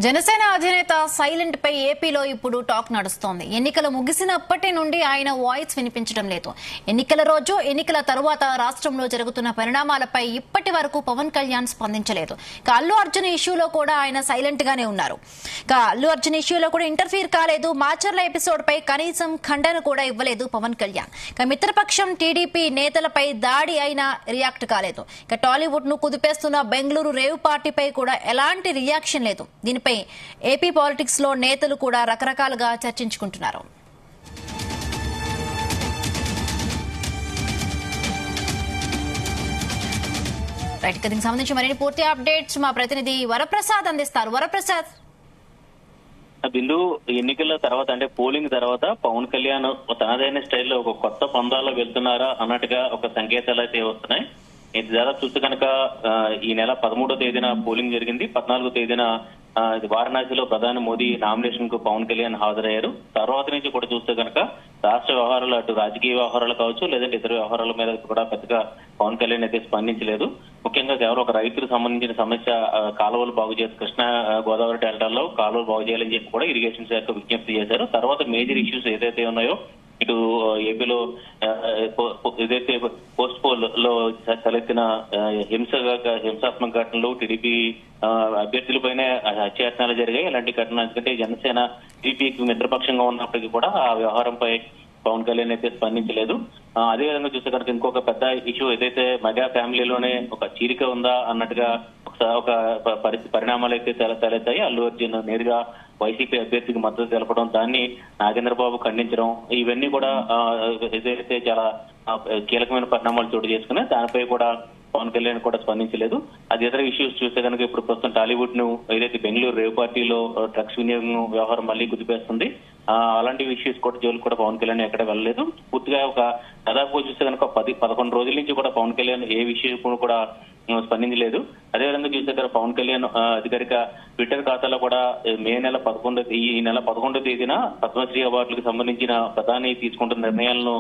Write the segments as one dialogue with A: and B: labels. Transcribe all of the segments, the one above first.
A: జనసేన అధినేత సైలెంట్ పై ఏపీలో ఇప్పుడు టాక్ నడుస్తోంది. ఎన్నికలు ముగిసినప్పటి నుండి ఆయన వాయిస్ వినిపించడం లేదు. ఎన్నికల రోజు, ఎన్నికల తరువాత రాష్ట్రంలో జరుగుతున్న పరిణామాలపై ఇప్పటి వరకు పవన్ కళ్యాణ్ స్పందించలేదు. అల్లు అర్జున్ ఇష్యూలో కూడా ఆయన సైలెంట్ గానే ఉన్నారు. అల్లు అర్జున్ ఇష్యూలో కూడా ఇంటర్ఫీర్ కాలేదు. మాచర్ల ఎపిసోడ్ పై కనీసం ఖండన కూడా ఇవ్వలేదు పవన్ కళ్యాణ్. మిత్రపక్షం టీడీపీ నేతలపై దాడి అయినా రియాక్ట్ కాలేదు. టాలీవుడ్ ను కుదిపేస్తున్న బెంగళూరు రేవ్ పార్టీపై కూడా ఎలాంటి రియాక్షన్ లేదు. దీనిపై ఏపీ పాలిటిక్స్ లో నేతలు కూడా రకరకాలుగా చర్చించుకుంటున్నారు. దీనికి సంబంధించి మరిన్ని పూర్తి అప్డేట్స్ మా ప్రతినిధి వరప్రసాద్ అందిస్తారు. వరప్రసాద్,
B: బిందు, ఎన్నికల తర్వాత అంటే పోలింగ్ తర్వాత పవన్ కళ్యాణ్ తనదైన స్టైల్లో ఒక కొత్త పందాల్లో వెళ్తున్నారా అన్నట్టుగా ఒక సంకేతాలు అయితే వస్తున్నాయి. ఇది దాదాపు చూస్తే కనుక ఈ నెల 13వ తేదీన పోలింగ్ జరిగింది. 14వ తేదీన వారణాసిలో ప్రధాని మోదీ నామినేషన్ కు పవన్ కళ్యాణ్ హాజరయ్యారు. తర్వాత నుంచి కూడా చూస్తే కనుక రాష్ట్ర వ్యవహారాలు, అటు రాజకీయ వ్యవహారాలు కావచ్చు, లేదంటే ఇతర వ్యవహారాల మీద కూడా పెద్దగా పవన్ కళ్యాణ్ అయితే స్పందించలేదు. ముఖ్యంగా కేవలం ఒక రైతుకు సంబంధించిన సమస్య, కాలువలు బాగు చేసి కృష్ణా గోదావరి డెల్టాల్లో కాలువలు బాగు చేయాలని చెప్పి కూడా ఇరిగేషన్ శాఖ విజ్ఞప్తి చేశారు. తర్వాత మేజర్ ఇష్యూస్ ఏదైతే ఉన్నాయో, ఇటు ఏపీలో ఏదైతే పోస్ట్ పోల్ లో తలెత్తిన హింసాత్మక ఘటనలు, టీడీపీ అభ్యర్థులపైనే హత్యాయత్నాలు జరిగాయి. ఇలాంటి ఘటనలు ఎందుకంటే జనసేన టీడీపీకి మిత్రపక్షంగా ఉన్నప్పటికీ కూడా ఆ వ్యవహారంపై పవన్ కళ్యాణ్ అయితే స్పందించలేదు. అదేవిధంగా చూస్తే కనుక ఇంకొక పెద్ద ఇష్యూ ఏదైతే మెగా ఫ్యామిలీలోనే ఒక చీలిక ఉందా అన్నట్టుగా ఒక పరిణామాలు అయితే తలెత్తాయి. అల్లు అర్జున్ నేరుగా వైసీపీ అభ్యర్థికి మద్దతు తెలపడం, దాన్ని నాగేంద్రబాబు ఖండించడం, ఇవన్నీ కూడా ఏదైతే చాలా కీలకమైన పరిణామాలు చోటు చేసుకున్నాయి. దానిపై కూడా పవన్ కళ్యాణ్ కూడా స్పందించలేదు. అది ఇతర ఇష్యూస్ చూస్తే కనుక ఇప్పుడు ప్రస్తుతం టాలీవుడ్ ను ఏదైతే బెంగళూరు రేవ్ పార్టీలో డ్రగ్స్ వినియోగం వ్యవహారం మళ్ళీ కుదిపేస్తుంది. అలాంటి ఇష్యూస్ కూడా జోలికి కూడా పవన్ కళ్యాణ్ ఎక్కడ వెళ్ళలేదు. పూర్తిగా ఒక దాదాపు చూస్తే కనుక 10-11 రోజుల నుంచి కూడా పవన్ కళ్యాణ్ ఏ విషయం కూడా స్పందించలేదు. అదేవిధంగా చూస్తే కనుక పవన్ కళ్యాణ్ అధికారిక ట్విట్టర్ ఖాతాలో కూడా ఈ నెల 11వ తేదీన పద్మశ్రీ అవార్డులకు సంబంధించిన ప్రధాని తీసుకుంటున్న నిర్ణయాలను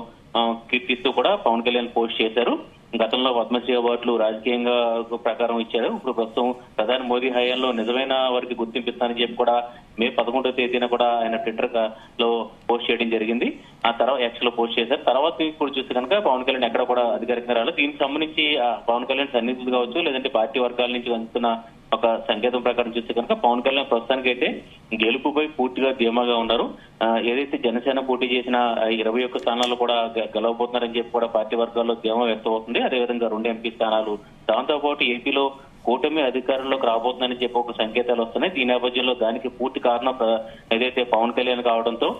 B: కీర్తిస్తూ కూడా పవన్ కళ్యాణ్ పోస్ట్ చేశారు. గతంలో పద్మశ్రీ అవార్డులు రాజకీయంగా ప్రకారం ఇచ్చారు. ఇప్పుడు ప్రస్తుతం ప్రధాని మోదీ హయాంలో నిజమైన వారికి గుర్తింపిస్తానని చెప్పి కూడా మే 11వ తేదీన కూడా ఆయన ట్విట్టర్ లో పోస్ట్ చేయడం జరిగింది. ఆ తర్వాత ఎక్స్ లో పోస్ట్ చేశారు. తర్వాత ఇప్పుడు చూస్తే కనుక పవన్ కళ్యాణ్ ఎక్కడ కూడా అధికారికంగా రాలేదు. దీనికి సంబంధించి పవన్ కళ్యాణ్ సన్నిహితులు కావచ్చు, లేదంటే పార్టీ వర్గాల నుంచి అందుతున్న ఒక సంకేతం ప్రకారం చూస్తే కనుక పవన్ కళ్యాణ్ ప్రస్తుతానికి అయితే గెలుపుపై పూర్తిగా ధీమాగా ఉన్నారు. ఏదైతే జనసేన పోటీ చేసిన 21 స్థానాలు కూడా గెలవబోతున్నారని చెప్పి కూడా పార్టీ వర్గాల్లో ధీమా వ్యక్తం అవుతుంది. అదేవిధంగా 2 ఎంపీ స్థానాలు, దాంతో పాటు ఏపీలో కూటమి అధికారంలోకి రాబోతుందని చెప్పి ఒక సంకేతాలు వస్తున్నాయి. ఈ నేపథ్యంలో దానికి పూర్తి కారణం ఏదైతే పవన్ కళ్యాణ్ కావడంతో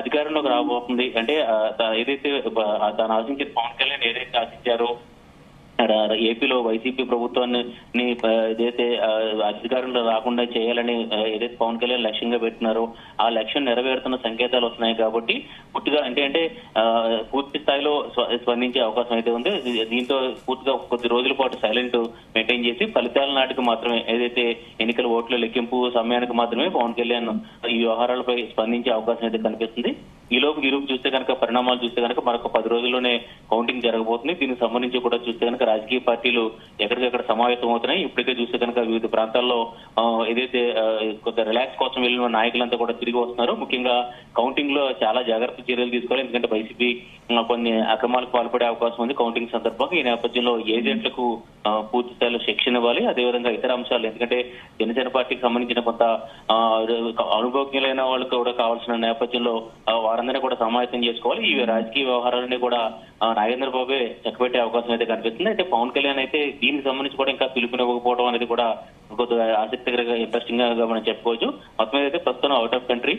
B: అధికారంలోకి రాబోతుంది. అంటే ఏదైతే తాను ఆశించిన పవన్ కళ్యాణ్ ఏదైతే ఆశించారో ఏపీలో వైసీపీ ప్రభుత్వాన్ని ఏదైతే అధికారంలో రాకుండా చేయాలని ఏదైతే పవన్ కళ్యాణ్ లక్ష్యంగా పెట్టినారో ఆ లక్ష్యం నెరవేరుతున్న సంకేతాలు వస్తున్నాయి. కాబట్టి పూర్తిగా అంటే పూర్తి స్థాయిలో స్పందించే అవకాశం అయితే ఉంది. దీంతో పూర్తిగా కొద్ది రోజుల పాటు సైలెంట్ మెయింటైన్ చేసి ఫలితాల నాటికి మాత్రమే, ఏదైతే ఎన్నికల ఓట్ల లెక్కింపు సమయానికి మాత్రమే పవన్ కళ్యాణ్ ఈ వ్యవహారాలపై స్పందించే అవకాశం అయితే కనిపిస్తుంది. ఈలోపు చూస్తే కనుక పరిణామాలు చూస్తే కనుక మరొక 10 రోజుల్లోనే కౌంటింగ్ జరగబోతుంది. దీనికి సంబంధించి కూడా చూస్తే కనుక రాజకీయ పార్టీలు ఎక్కడికెక్కడ సమావేశం అవుతున్నాయి. ఇప్పటికే చూస్తే కనుక వివిధ ప్రాంతాల్లో ఏదైతే కొంత రిలాక్స్ కోసం వెళ్ళిన నాయకులంతా కూడా తిరిగి వస్తున్నారు. ముఖ్యంగా కౌంటింగ్ లో చాలా జాగ్రత్త చర్యలు తీసుకోవాలి. ఎందుకంటే వైసీపీ కొన్ని అక్రమాలకు పాల్పడే అవకాశం ఉంది కౌంటింగ్ సందర్భంగా. ఈ నేపథ్యంలో ఏజెంట్లకు పూర్తి స్థాయిలో శిక్షణ ఇవ్వాలి. అదేవిధంగా ఇతర అంశాలు, ఎందుకంటే జనసేన పార్టీకి సంబంధించిన కొంత అనుభవజ్ఞులైన వాళ్ళకి కూడా కావాల్సిన నేపథ్యంలో వారందరినీ కూడా సమావేశం చేసుకోవాలి. ఈ రాజకీయ వ్యవహారాలన్నీ కూడా నాగేంద్ర బాబే చక్కబెట్టే అవకాశం అయితే కనిపిస్తుంది. అయితే పవన్ కళ్యాణ్ అయితే దీనికి సంబంధించి కూడా ఇంకా పిలుపునివ్వకపోవడం అనేది కూడా కొద్దిగా ఆసక్తికరంగా, ఇంట్రెస్టింగ్ గా మనం చెప్పుకోవచ్చు. మొత్తం ఏదైతే ప్రస్తుతం అవుట్ ఆఫ్ కంట్రీ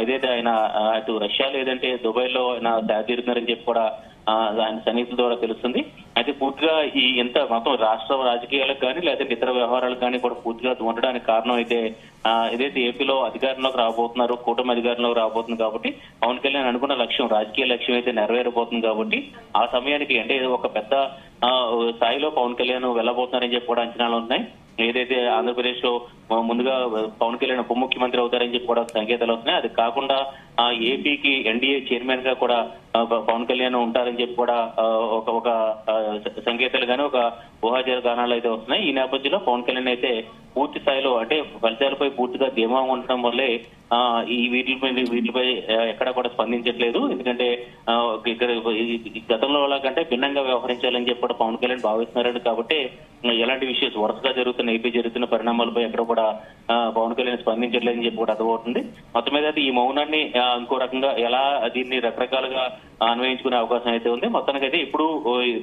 B: ఏదైతే ఆయన అటు రష్యా లేదంటే దుబాయ్ లో ఆయన తీరుతున్నారని చెప్పి కూడా ఆయన సన్నిహితుల ద్వారా తెలుస్తుంది. అయితే పూర్తిగా ఈ ఎంత మొత్తం రాష్ట్ర రాజకీయాలకు కానీ లేదంటే ఇతర వ్యవహారాలకు కానీ కూడా పూర్తిగా ఉండడానికి కారణం అయితే ఏదైతే ఏపీలో అధికారంలోకి రాబోతున్నారు, కూటమి అధికారంలోకి రాబోతుంది. కాబట్టి పవన్ కళ్యాణ్ అనుకున్న లక్ష్యం, రాజకీయ లక్ష్యం అయితే నెరవేరబోతుంది. కాబట్టి ఆ సమయానికి అంటే ఒక పెద్ద స్థాయిలో పవన్ కళ్యాణ్ వెళ్ళబోతున్నారని చెప్పి కూడా అంచనాలు ఉన్నాయి. ఏదైతే ఆంధ్రప్రదేశ్ లో ముందుగా పవన్ కళ్యాణ్ ఉప ముఖ్యమంత్రి అవుతారని చెప్పి కూడా సంకేతాలు వస్తున్నాయి. అది కాకుండా ఏపీకి ఎన్డీఏ చైర్మన్ గా కూడా పవన్ కళ్యాణ్ ఉంటారని చెప్పి కూడా ఒక సంకేతాలు గానీ ఒక ఊహాజాల గానాలు అయితే వస్తున్నాయి. ఈ నేపథ్యంలో పవన్ కళ్యాణ్ అయితే పూర్తి స్థాయిలో అంటే ఫలితాలపై పూర్తిగా ధీమా ఉండటం వల్లే ఈ వీటిపై ఎక్కడా కూడా స్పందించట్లేదు. ఎందుకంటే ఇక్కడ గతంలో కంటే భిన్నంగా వ్యవహరించాలని చెప్పి కూడా పవన్ కళ్యాణ్ భావిస్తున్నారు. కాబట్టి ఎలాంటి విషయాలు వరుసగా జరుగుతున్న ఏపీ జరుగుతున్న పరిణామాలపై ఎక్కడ కూడా పవన్ కళ్యాణ్ స్పందించట్లేదని చెప్పి కూడా అర్థమవుతుంది. మొత్తం మీద అయితే ఈ మౌనాన్ని ఇంకో రకంగా ఎలా దీన్ని రకరకాలుగా అన్వయించుకునే అవకాశం అయితే ఉంది. మొత్తానికైతే ఇప్పుడు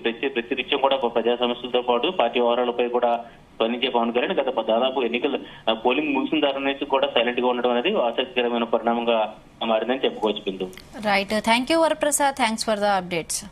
B: ప్రతినిత్యం కూడా ప్రజా సమస్యలతో పాటు పార్టీ వ్యవహారాలపై కూడా స్పందించే పవన్ కళ్యాణ్ గత దాదాపు ఎన్నికల పోలింగ్ ముగిసిన దాని నుంచి కూడా సైలెంట్ గా ఉండడం అనేది ఆసక్తికరమైన పరిణామంగా మారిందని చెప్పుకోవచ్చు. Bindu
A: right, thank you Varaprasad, thanks for the updates.